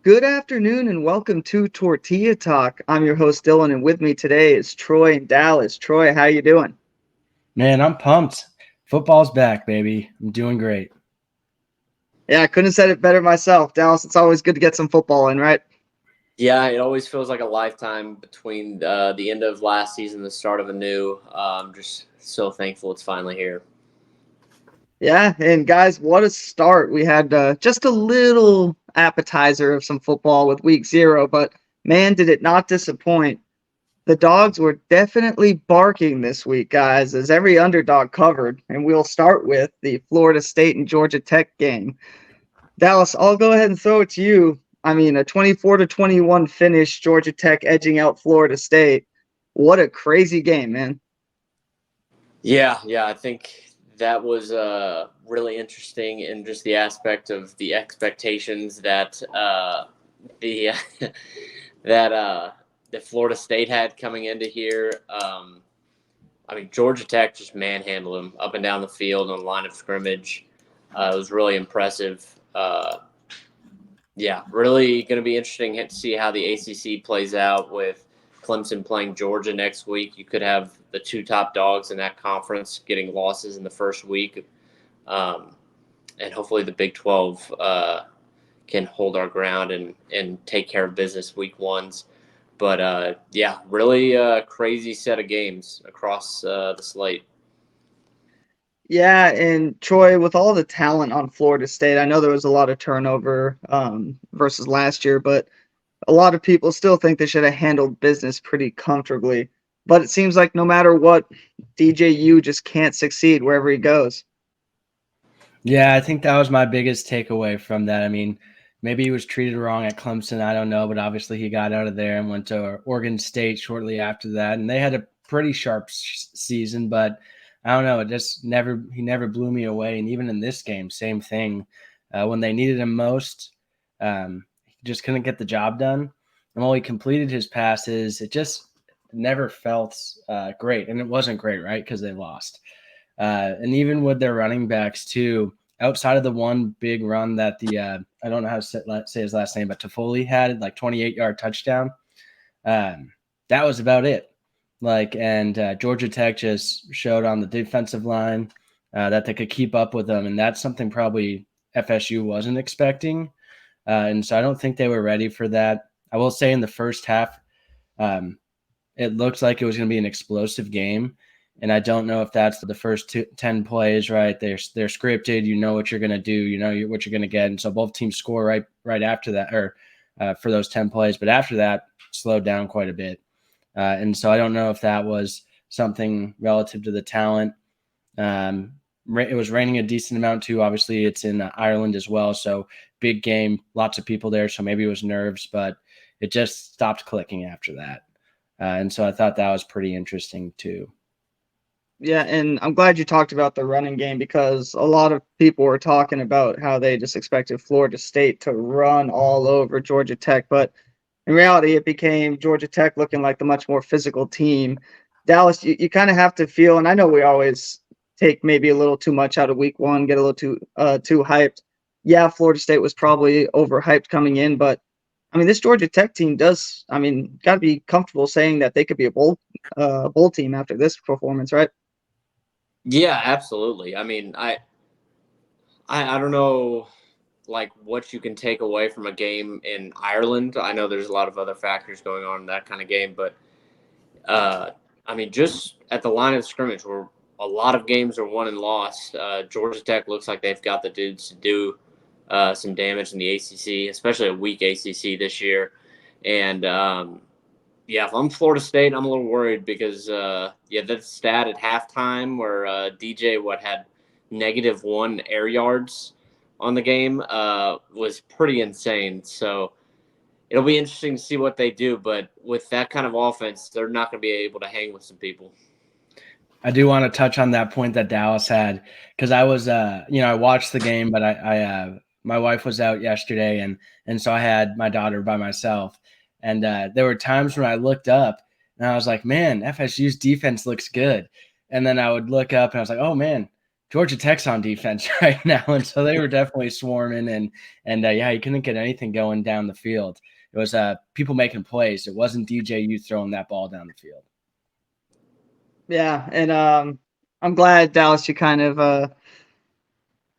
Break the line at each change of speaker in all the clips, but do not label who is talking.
Good afternoon and welcome to Tortilla Talk. I'm your host Dylan, and with me today is Troy in Dallas. Troy, how you doing?
Man, I'm pumped. Football's back, baby. I'm doing great.
Yeah, I couldn't have said it better myself. Dallas, it's always good to get some football in, right?
Yeah, it always feels like a lifetime between the end of last season and the start of a new. I'm just so thankful it's finally here.
Yeah, and guys, what a start. We had just a little appetizer of some football with week 0, but man, did it not disappoint. The dogs were definitely barking this week, guys, as every underdog covered, and we'll start with the Florida State and Georgia Tech game. Dallas, I'll go ahead and throw it to you. I mean, a 24-21 finish, Georgia Tech edging out Florida State. What a crazy game, man.
Yeah, I think that was really interesting in just the aspect of the expectations that the that Florida State had coming into here. I mean, Georgia Tech just manhandled them up and down the field on the line of scrimmage. It was really impressive. Yeah, really going to be interesting to see how the ACC plays out with Clemson playing Georgia next week. You could have the two top dogs in that conference getting losses in the first week. And hopefully the Big 12 can hold our ground and take care of business week ones. But, yeah, really crazy set of games across the slate.
Yeah, and Troy, with all the talent on Florida State, I know there was a lot of turnover versus last year, but a lot of people still think they should have handled business pretty comfortably. But it seems like no matter what, DJU just can't succeed wherever he goes.
Yeah, I think that was my biggest takeaway from that. I mean, maybe he was treated wrong at Clemson. I don't know, but obviously he got out of there and went to Oregon State shortly after that. And they had a pretty sharp season, but I don't know. He never blew me away. And even in this game, same thing. When they needed him most, he just couldn't get the job done. And while he completed his passes, it just never felt great. And it wasn't great, right? Because they lost. And even with their running backs too, outside of the one big run that I don't know how to say his last name, but Toffoli had, like 28-yard touchdown. That was about it. And Georgia Tech just showed on the defensive line that they could keep up with them, and that's something probably FSU wasn't expecting. And so I don't think they were ready for that. I will say in the first half, it looked like it was going to be an explosive game. And I don't know if that's the first 10 plays, right? They're scripted. You know what you're going to do. You know what you're going to get. And so both teams score right after that, or for those 10 plays. But after that, slowed down quite a bit. And so I don't know if that was something relative to the talent. It was raining a decent amount too. Obviously, it's in Ireland as well. So big game, lots of people there. So maybe it was nerves, but it just stopped clicking after that. And so I thought that was pretty interesting too.
Yeah, and I'm glad you talked about the running game because a lot of people were talking about how they just expected Florida State to run all over Georgia Tech, but in reality, it became Georgia Tech looking like the much more physical team. Dallas, you kind of have to feel, and I know we always take maybe a little too much out of week 1, get a little too hyped. Yeah, Florida State was probably overhyped coming in, but I mean, this Georgia Tech team does, I mean, got to be comfortable saying that they could be a bowl team after this performance, right?
Yeah, absolutely. I mean, I don't know like what you can take away from a game in Ireland. I know there's a lot of other factors going on in that kind of game, but I mean, just at the line of scrimmage where a lot of games are won and lost, Georgia Tech looks like they've got the dudes to do some damage in the ACC, especially a weak ACC this year. And yeah, if I'm Florida State, I'm a little worried because that stat at halftime where DJ had -1 air yards on the game was pretty insane. So it'll be interesting to see what they do. But with that kind of offense, they're not going to be able to hang with some people.
I do want to touch on that point that Dallas had because I was, I watched the game, but I my wife was out yesterday, and so I had my daughter by myself, and there were times when I looked up and I was like, man, FSU's defense looks good, and then I would look up and I was like, oh man, Georgia Tech's on defense right now, and so they were definitely swarming, and yeah, you couldn't get anything going down the field. It was people making plays. It wasn't DJU throwing that ball down the field.
Yeah, and I'm glad, Dallas, you kind of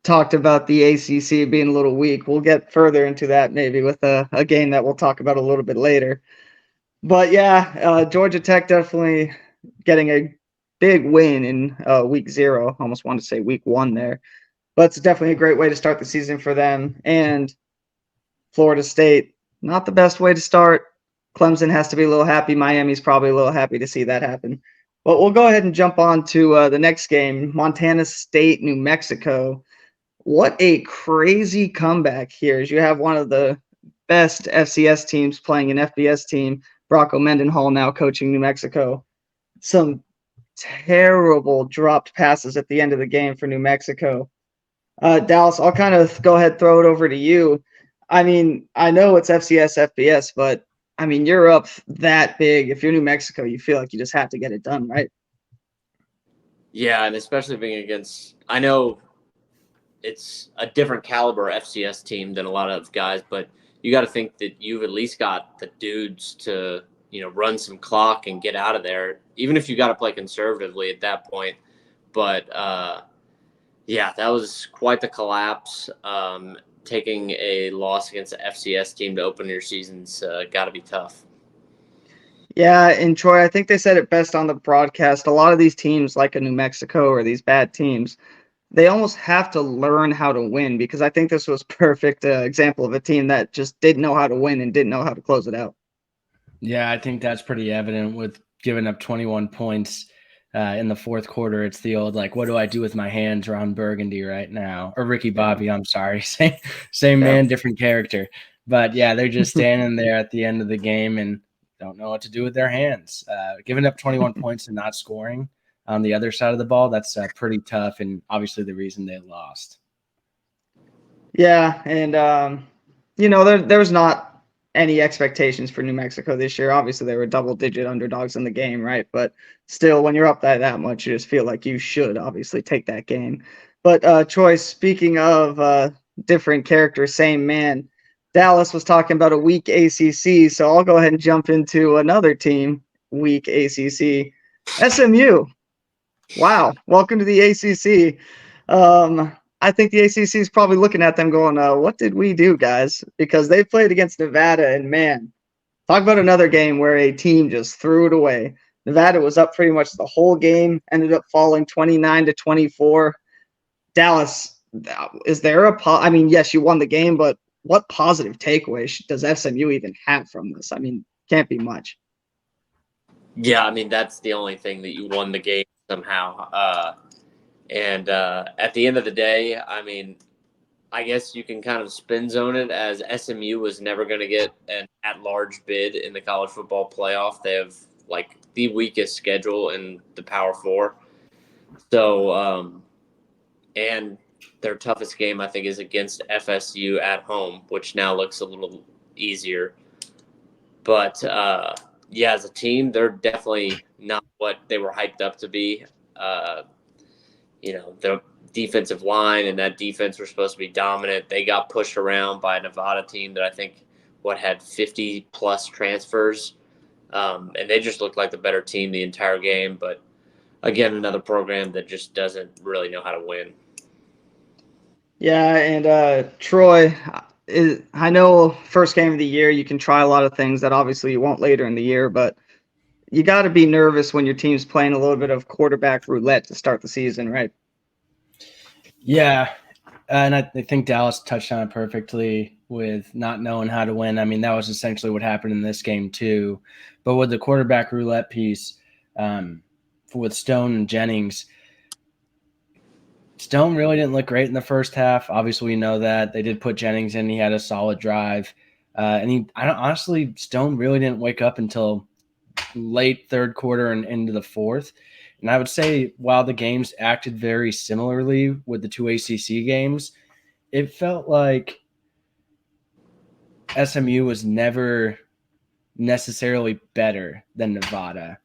talked about the ACC being a little weak. We'll get further into that maybe with a game that we'll talk about a little bit later. But yeah, Georgia Tech definitely getting a big win in week 0. Almost wanted to say week 1 there. But it's definitely a great way to start the season for them. And Florida State, not the best way to start. Clemson has to be a little happy. Miami's probably a little happy to see that happen. But we'll go ahead and jump on to the next game, Montana State, New Mexico. What a crazy comeback here. As you have one of the best FCS teams playing an FBS team, Bronco Mendenhall now coaching New Mexico. Some terrible dropped passes at the end of the game for New Mexico. Dallas, I'll kind of go ahead and throw it over to you. I mean, I know it's FCS, FBS, but I mean, you're up that big. If you're New Mexico, you feel like you just have to get it done, right?
Yeah, and especially being against, I know it's a different caliber FCS team than a lot of guys, but you got to think that you've at least got the dudes to, run some clock and get out of there, even if you got to play conservatively at that point. But yeah, that was quite the collapse. Taking a loss against an FCS team to open your season's got to be tough.
Yeah, and Troy, I think they said it best on the broadcast. A lot of these teams, like a New Mexico or these bad teams, they almost have to learn how to win, because I think this was perfect example of a team that just didn't know how to win and didn't know how to close it out.
Yeah, I think that's pretty evident with giving up 21 points in the fourth quarter. It's the old, like, what do I do with my hands, Ron Burgundy right now? Or Ricky Bobby, I'm sorry. Same man, different character. But yeah, they're just standing there at the end of the game and don't know what to do with their hands. Giving up 21 points and not scoring on the other side of the ball, that's pretty tough, and obviously the reason they lost.
Yeah, and there's not any expectations for New Mexico this year. Obviously, they were double-digit underdogs in the game, right? But still, when you're up by that much, you just feel like you should obviously take that game. But Troy, speaking of different characters, same man, Dallas was talking about a weak ACC, so I'll go ahead and jump into another team, weak ACC, SMU. Wow, welcome to the ACC. I think the ACC is probably looking at them going, what did we do, guys? Because they played against Nevada, and man, talk about another game where a team just threw it away. Nevada was up pretty much the whole game, ended up falling 29-24. Dallas, is there I mean, yes, you won the game, but what positive takeaway does SMU even have from this? I mean, can't be much.
Yeah, I mean, that's the only thing that you won the game somehow. And at the end of the day, I mean, I guess you can kind of spin zone it as SMU was never going to get an at-large bid in the college football playoff. They have like the weakest schedule in the Power Four. So, and their toughest game, I think, is against FSU at home, which now looks a little easier. But yeah, as a team, they're definitely not what they were hyped up to be. The defensive line and that defense were supposed to be dominant. They got pushed around by a Nevada team that I think had 50 plus transfers, and they just looked like the better team the entire game. But again, another program that just doesn't really know how to win.
Yeah, and Troy, I know first game of the year you can try a lot of things that obviously you won't later in the year, but you got to be nervous when your team's playing a little bit of quarterback roulette to start the season, right?
Yeah, and I think Dallas touched on it perfectly with not knowing how to win. I mean, that was essentially what happened in this game too. But with the quarterback roulette piece, with Stone and Jennings, Stone really didn't look great in the first half. Obviously, we know that. They did put Jennings in. He had a solid drive. Honestly, Stone really didn't wake up until late third quarter and into the fourth. And I would say while the games acted very similarly with the two ACC games, it felt like SMU was never necessarily better than Nevada.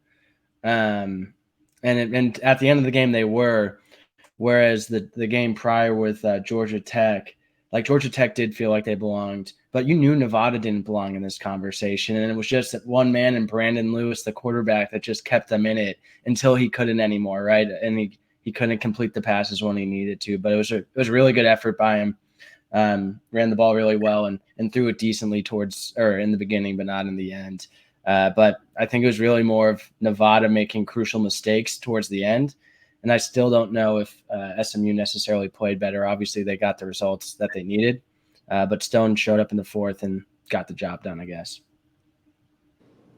And at the end of the game, they were. Whereas the game prior with Georgia Tech, like Georgia Tech did feel like they belonged, but you knew Nevada didn't belong in this conversation. And it was just that one man and Brandon Lewis, the quarterback, that just kept them in it until he couldn't anymore, right? And he couldn't complete the passes when he needed to. But it was a really good effort by him. Ran the ball really well and threw it decently in the beginning, but not in the end. But I think it was really more of Nevada making crucial mistakes towards the end. And I still don't know if SMU necessarily played better. Obviously, they got the results that they needed, but Stone showed up in the fourth and got the job done, I guess.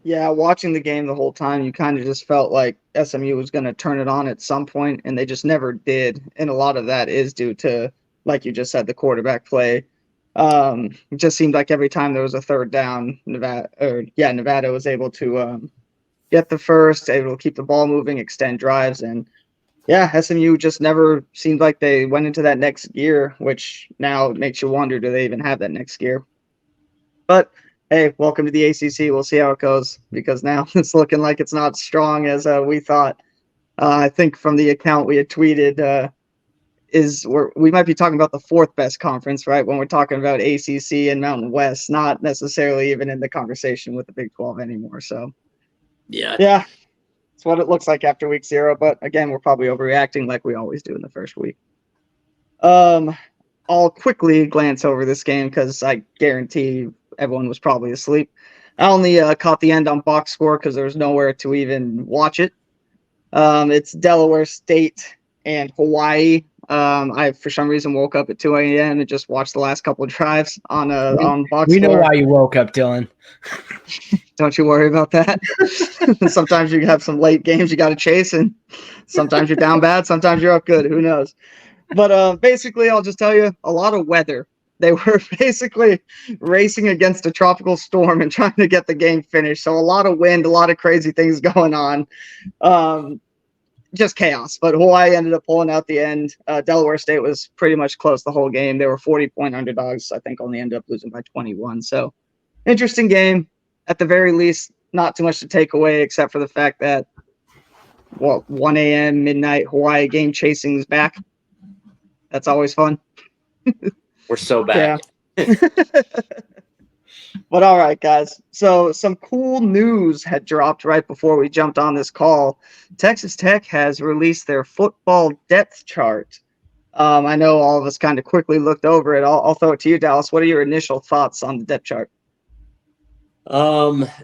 Yeah, watching the game the whole time, you kind of just felt like SMU was going to turn it on at some point, and they just never did. And a lot of that is due to, like you just said, the quarterback play. It just seemed like every time there was a third down, Nevada was able to get the first, able to keep the ball moving, extend drives, and yeah, SMU just never seemed like they went into that next gear, which now makes you wonder, do they even have that next gear? But hey, welcome to the ACC. We'll see how it goes because now it's looking like it's not strong as we thought. I think from the account we had tweeted we might be talking about the fourth best conference, right? When we're talking about ACC and Mountain West, not necessarily even in the conversation with the Big 12 anymore. So yeah, it's what it looks like after week 0. But again, we're probably overreacting like we always do in the first week. I'll quickly glance over this game because I guarantee everyone was probably asleep. I only caught the end on box score because there was nowhere to even watch it. It's Delaware State and Hawaii. I, for some reason, woke up at 2 a.m. and just watched the last couple of drives on box score.
We know why you woke up, Dylan.
Don't you worry about that. Sometimes you have some late games you got to chase, and sometimes you're down bad, sometimes you're up good. Who knows? But basically, I'll just tell you, a lot of weather. They were basically racing against a tropical storm and trying to get the game finished. So a lot of wind, a lot of crazy things going on. Just chaos. But Hawaii ended up pulling out the end. Delaware State was pretty much close the whole game. They were 40-point underdogs. I think only ended up losing by 21. So interesting game. At the very least, not too much to take away except for the fact that, 1 a.m., midnight, Hawaii game chasing is back. That's always fun.
We're so back.
Yeah. But all right, guys. So some cool news had dropped right before we jumped on this call. Texas Tech has released their football depth chart. I know all of us kind of quickly looked over it. I'll throw it to you, Dallas. What are your initial thoughts on the depth chart?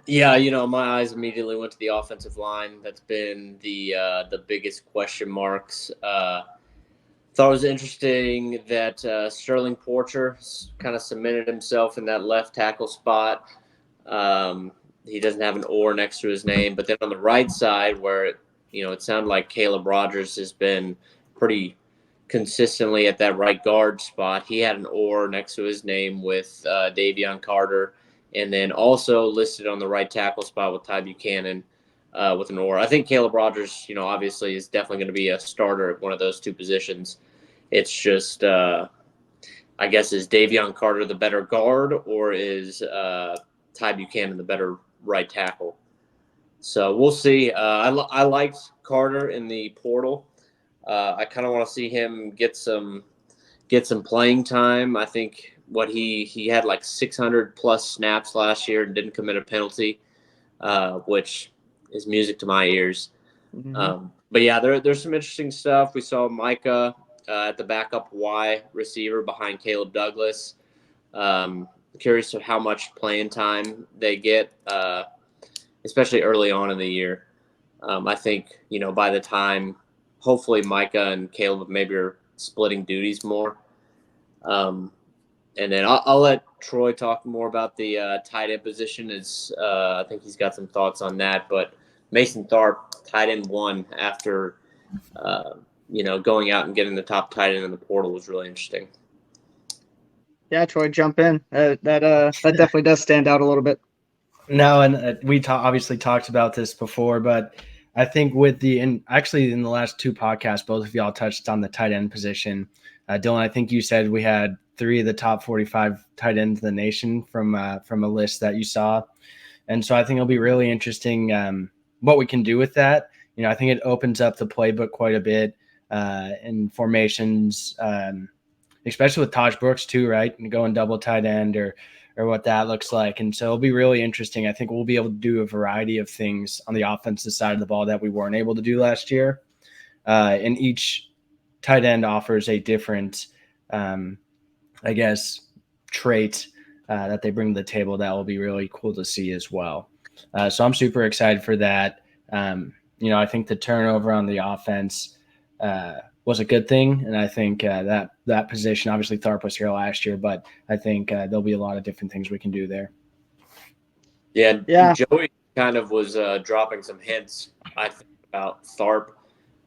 Yeah, my eyes immediately went to the offensive line. That's been the biggest question marks. Thought it was interesting that Sterling Porcher kind of cemented himself in that left tackle spot. He doesn't have an or next to his name, but then on the right side where it sounded like Caleb Rogers has been pretty consistently at that right guard spot. He had an or next to his name with Davion Carter, and then also listed on the right tackle spot with Ty Buchanan with an or. I think Caleb Rogers, obviously is definitely going to be a starter at one of those two positions. It's just, I guess, is Davion Carter the better guard or is Ty Buchanan the better right tackle? So we'll see. I liked Carter in the portal. I kind of want to see him get some playing time. I think he had like 600 plus snaps last year and didn't commit a penalty, which is music to my ears.
Mm-hmm.
But yeah, there's some interesting stuff. We saw Micah at the backup Y receiver behind Caleb Douglas. Curious of how much playing time they get, especially early on in the year. I think, by the time hopefully Micah and Caleb maybe are splitting duties more. And then I'll let Troy talk more about the tight end position. I think he's got some thoughts on that. But Mason Tharp, tight end 1 after going out and getting the top tight end in the portal was really interesting.
Yeah, Troy, jump in. That definitely does stand out a little bit.
No, and we obviously talked about this before, but I think actually in the last 2 podcasts, both of y'all touched on the tight end position. Dylan, I think you said we had 3 of the top 45 tight ends in the nation from a list that you saw. And so I think it'll be really interesting what we can do with that. I think it opens up the playbook quite a bit. in formations, especially with Taj Brooks too, right? And going double tight end or what that looks like. And so it'll be really interesting. I think we'll be able to do a variety of things on the offensive side of the ball that we weren't able to do last year. And each tight end offers a different, trait that they bring to the table that will be really cool to see as well. So I'm super excited for that. I think the turnover on the offense was a good thing, and I think that position, obviously Tharp was here last year, but I think there'll be a lot of different things we can do there.
Yeah. Joey kind of was dropping some hints, I think, about Tharp.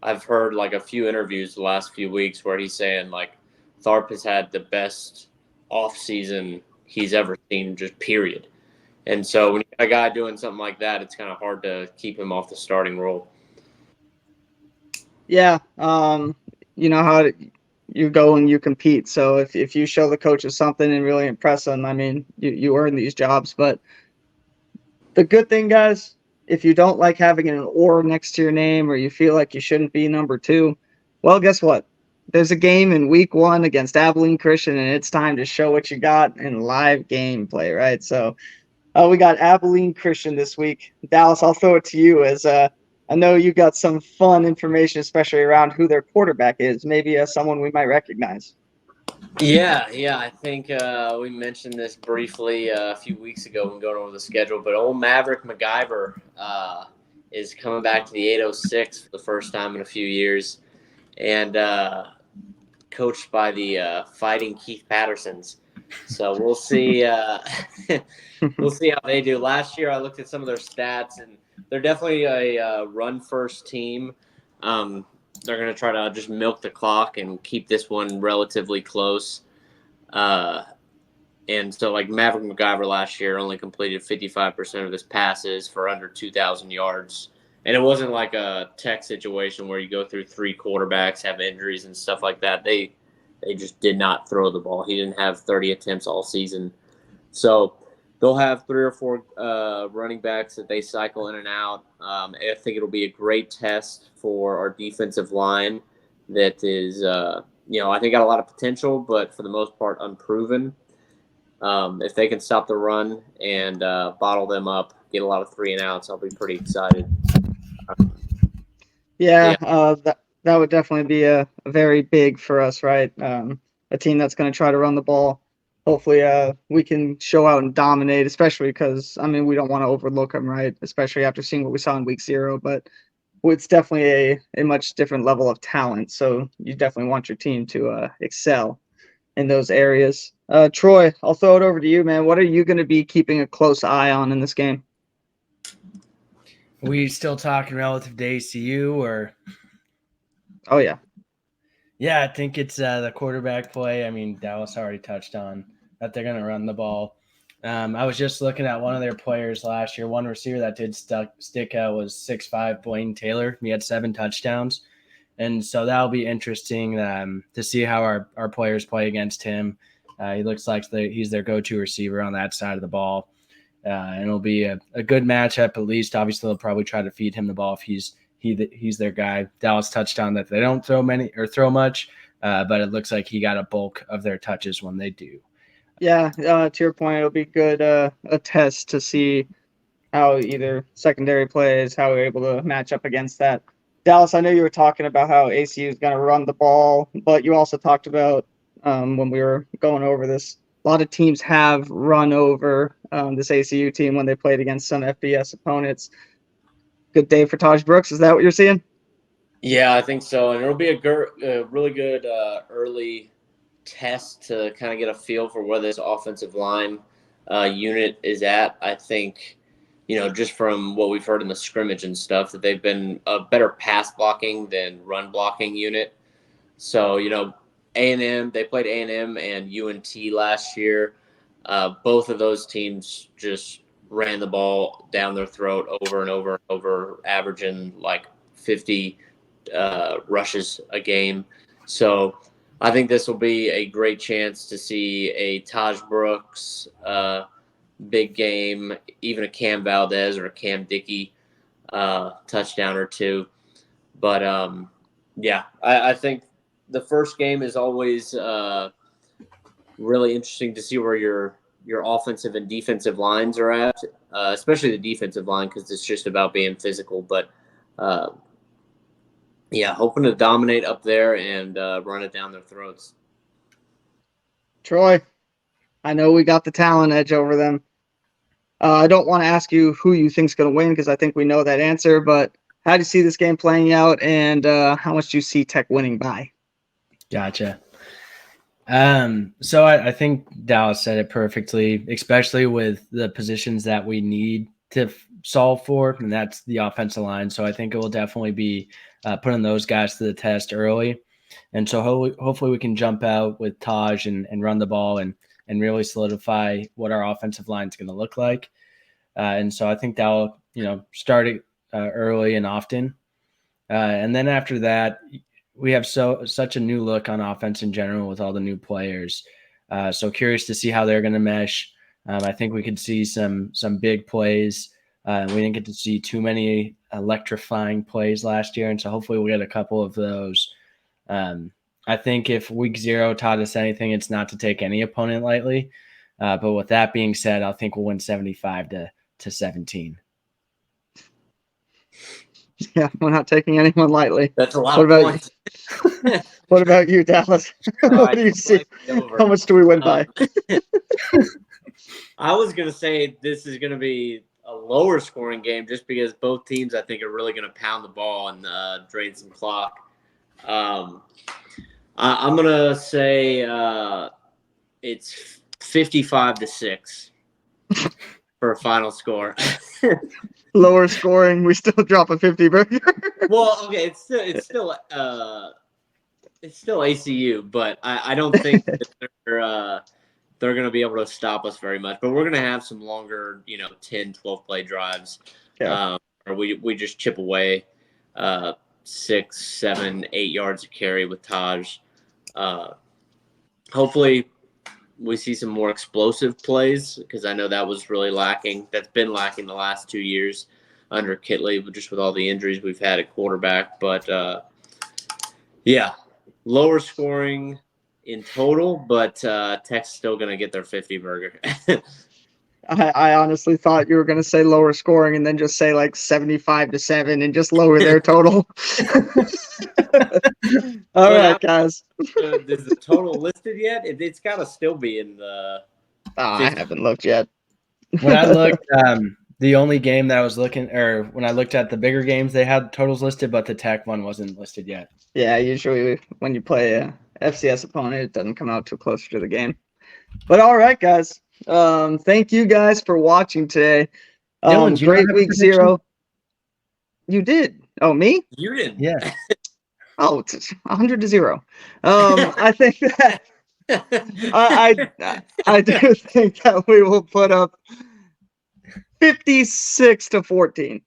I've heard like a few interviews the last few weeks where he's saying like Tharp has had the best off season he's ever seen, just period. And so when you got a guy doing something like that, it's kind of hard to keep him off the starting role.
Yeah. You know how you go and you compete. So if you show the coaches something and really impress them, I mean, you earn these jobs. But the good thing, guys, if you don't like having an or next to your name or you feel like you shouldn't be number 2, well, guess what? There's a game in week 1 against Abilene Christian, and it's time to show what you got in live gameplay, right? So we got Abilene Christian this week. Dallas, I'll throw it to you as I know you got some fun information, especially around who their quarterback is, maybe someone we might recognize.
Yeah. I think we mentioned this briefly a few weeks ago when going over the schedule, but old Maverick MacGyver is coming back to the 806 for the first time in a few years, and coached by the Fighting Keith Pattersons. So we'll see. We'll see how they do. Last year, I looked at some of their stats, and they're definitely a run-first team. They're going to try to just milk the clock and keep this one relatively close. And so, like Maverick MacGyver last year only completed 55% of his passes for under 2,000 yards. And it wasn't like a Tech situation where you go through 3 quarterbacks, have injuries and stuff like that. They just did not throw the ball. He didn't have 30 attempts all season. So they'll have 3 or 4 running backs that they cycle in and out. I think it'll be a great test for our defensive line that is, I think got a lot of potential, but for the most part unproven. If they can stop the run and bottle them up, get a lot of 3 and outs, I'll be pretty excited.
That would definitely be a very big for us, right? A team that's going to try to run the ball. Hopefully, we can show out and dominate, especially because, I mean, we don't want to overlook them, right? Especially after seeing what we saw in week 0. But it's definitely a much different level of talent. So you definitely want your team to excel in those areas. Troy, I'll throw it over to you, man. What are you going to be keeping a close eye on in this game?
We still talking relative to ACU or?
Oh, yeah.
Yeah, I think it's the quarterback play. I mean, Dallas already touched on that they're going to run the ball. I was just looking at one of their players last year. One receiver that did stick out was 6'5" Blaine Taylor. He had 7 touchdowns. And so that'll be interesting to see how our players play against him. He looks like he's their go-to receiver on that side of the ball. And it'll be a good matchup at least. Obviously, they'll probably try to feed him the ball if he's their guy. Dallas touched on that they don't throw much, but it looks like he got a bulk of their touches when they do.
Yeah, to your point, it'll be good a test to see how either secondary plays, how we're able to match up against that. Dallas, I know you were talking about how ACU is going to run the ball, but you also talked about when we were going over this, a lot of teams have run over this ACU team when they played against some FBS opponents. Good day for Taj Brooks. Is that what you're seeing?
Yeah, I think so. And it'll be a really good early test to kind of get a feel for where this offensive line unit is at. I think, just from what we've heard in the scrimmage and stuff, that they've been a better pass blocking than run blocking unit. So, A&M, they played A&M and UNT last year. Both of those teams just ran the ball down their throat over and over and over, averaging like 50 rushes a game. So I think this will be a great chance to see a Taj Brooks big game, even a Cam Valdez or a Cam Dickey touchdown or 2. But Yeah, I think the first game is always really interesting to see where your offensive and defensive lines are at, especially the defensive line because it's just about being physical. But yeah, hoping to dominate up there and run it down their throats.
Troy, I know we got the talent edge over them. I don't want to ask you who you think's going to win because I think we know that answer. But how do you see this game playing out, and how much do you see Tech winning by?
Gotcha. So I think Dallas said it perfectly, especially with the positions that we need to solve for, and that's the offensive line. So I think it will definitely be putting those guys to the test early. And so hopefully we can jump out with Taj and run the ball and really solidify what our offensive line is going to look like. And so I think that'll, start it early and often. And then after that, we have such a new look on offense in general with all the new players. So curious to see how they're going to mesh. I think we could see some big plays. We didn't get to see too many electrifying plays last year, and so hopefully we'll get a couple of those. I think if week 0 taught us anything, it's not to take any opponent lightly. But with that being said, I think we'll win 75-17.
Yeah, we're not taking anyone lightly.
That's a lot of points.
What about you, Dallas? What do you see? How much do we win by?
I was going to say this is going to be a lower scoring game just because both teams, I think, are really going to pound the ball and drain some clock. I'm going to say it's 55-6 for a final score.
Lower scoring, we still drop a 50 burger.
Well, okay, it's still ACU, but I don't think that they're going to be able to stop us very much. But we're going to have some longer, 10, 12 play drives, or we just chip away 6, 7, 8 yards of carry with Taj. Hopefully, we see some more explosive plays because I know that was really lacking. That's been lacking the last 2 years under Kitley, just with all the injuries we've had at quarterback. But, yeah, lower scoring in total, but Tech's still going to get their 50 burger.
I honestly thought you were going to say lower scoring and then just say like 75-7 and just lower their total. All right, guys.
Is the total listed yet? It's got to still be in the.
I haven't looked yet.
When I looked, the only game that I was looking, or when I looked at the bigger games, they had totals listed, but the Tech one wasn't listed yet.
Yeah, usually when you play a FCS opponent, it doesn't come out too closer to the game. But all right, guys. Thank you guys for watching today.
Dylan,
great week 0. You did. Oh, me?
You didn't.
Yeah.
Oh, it's 100-0. I think that I do think that we will put up 56-14.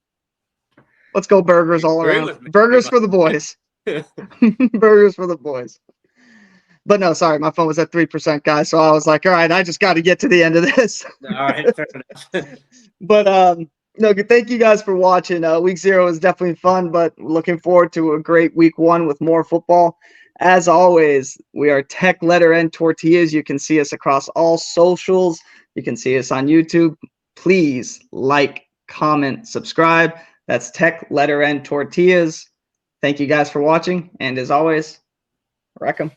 Let's go burgers all around. Burgers for the boys. Burgers for the boys. But no, sorry, my phone was at 3%, guys. So I was like, all right, I just got to get to the end of this.
All right, fair enough.
But no, thank you guys for watching. Week 0 is definitely fun, but looking forward to a great week 1 with more football. As always, we are Tech Letter N Tortillas. You can see us across all socials. You can see us on YouTube. Please like, comment, subscribe. That's Tech Letter N Tortillas. Thank you guys for watching. And as always, wreck 'em.